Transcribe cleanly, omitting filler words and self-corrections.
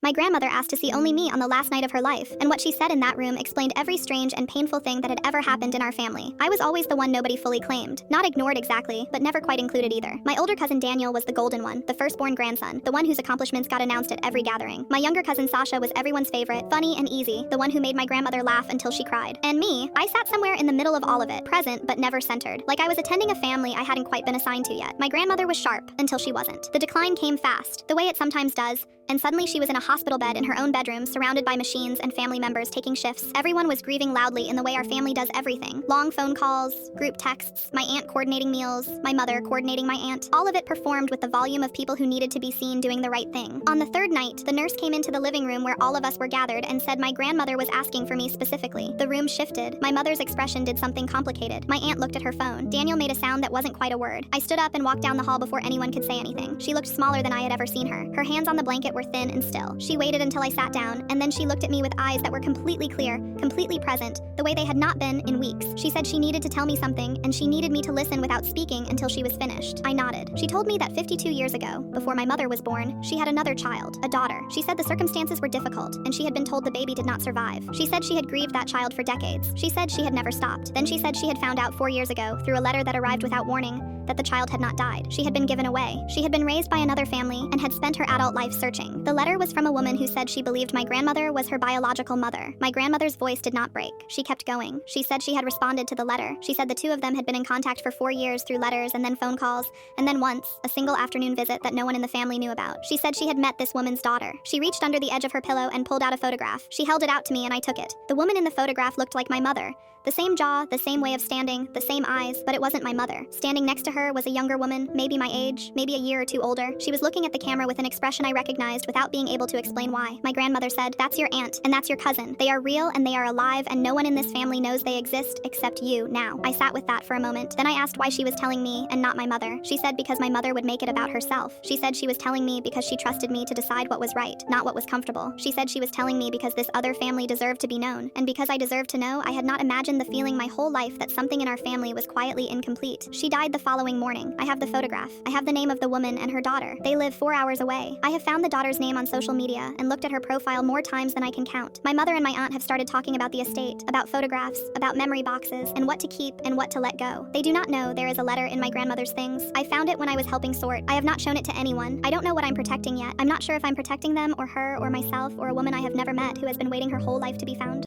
My grandmother asked to see only me on the last night of her life, and what she said in that room explained every strange and painful thing that had ever happened in our family. I was always the one nobody fully claimed. Not ignored exactly, but never quite included either. My older cousin Daniel was the golden one, the firstborn grandson, the one whose accomplishments got announced at every gathering. My younger cousin Sasha was everyone's favorite, funny and easy, the one who made my grandmother laugh until she cried. And me, I sat somewhere in the middle of all of it, present but never centered, like I was attending a family I hadn't quite been assigned to yet. My grandmother was sharp, until she wasn't. The decline came fast, the way it sometimes does, and suddenly she was in a hospital bed in her own bedroom, surrounded by machines and family members taking shifts. Everyone was grieving loudly in the way our family does everything. Long phone calls, group texts, my aunt coordinating meals, my mother coordinating my aunt. All of it performed with the volume of people who needed to be seen doing the right thing. On the third night, the nurse came into the living room where all of us were gathered and said my grandmother was asking for me specifically. The room shifted. My mother's expression did something complicated. My aunt looked at her phone. Daniel made a sound that wasn't quite a word. I stood up and walked down the hall before anyone could say anything. She looked smaller than I had ever seen her. Her hands on the blanket were thin and still. She waited until I sat down, and then she looked at me with eyes that were completely clear, completely present, the way they had not been in weeks. She said she needed to tell me something, and she needed me to listen without speaking until she was finished. I nodded. She told me that 52 years ago, before my mother was born, she had another child, a daughter. She said the circumstances were difficult, and she had been told the baby did not survive. She said she had grieved that child for decades. She said she had never stopped. Then she said she had found out 4 years ago, through a letter that arrived without warning, that the child had not died. She had been given away. She had been raised by another family and had spent her adult life searching. The letter was from a woman who said she believed my grandmother was her biological mother. My grandmother's voice did not break. She kept going. She said she had responded to the letter. She said the two of them had been in contact for 4 years through letters and then phone calls, and then once, a single afternoon visit that no one in the family knew about. She said she had met this woman's daughter. She reached under the edge of her pillow and pulled out a photograph. She held it out to me and I took it. The woman in the photograph looked like my mother. The same jaw, the same way of standing, the same eyes, but it wasn't my mother. Standing next to her was a younger woman, maybe my age, maybe a year or two older. She was looking at the camera with an expression I recognized without being able to explain why. My grandmother said, "That's your aunt, and that's your cousin. They are real and they are alive, and no one in this family knows they exist except you now." I sat with that for a moment. Then I asked why she was telling me and not my mother. She said because my mother would make it about herself. She said she was telling me because she trusted me to decide what was right, not what was comfortable. She said she was telling me because this other family deserved to be known, and because I deserved to know, I had not imagined the feeling my whole life that something in our family was quietly incomplete. She died the following morning. I have the photograph. I have the name of the woman and her daughter. They live 4 hours away. I have found the daughter's name on social media and looked at her profile more times than I can count. My mother and my aunt have started talking about the estate, about photographs, about memory boxes, and what to keep and what to let go. They do not know there is a letter in my grandmother's things. I found it when I was helping sort. I have not shown it to anyone. I don't know what I'm protecting yet. I'm not sure if I'm protecting them or her or myself or a woman I have never met who has been waiting her whole life to be found.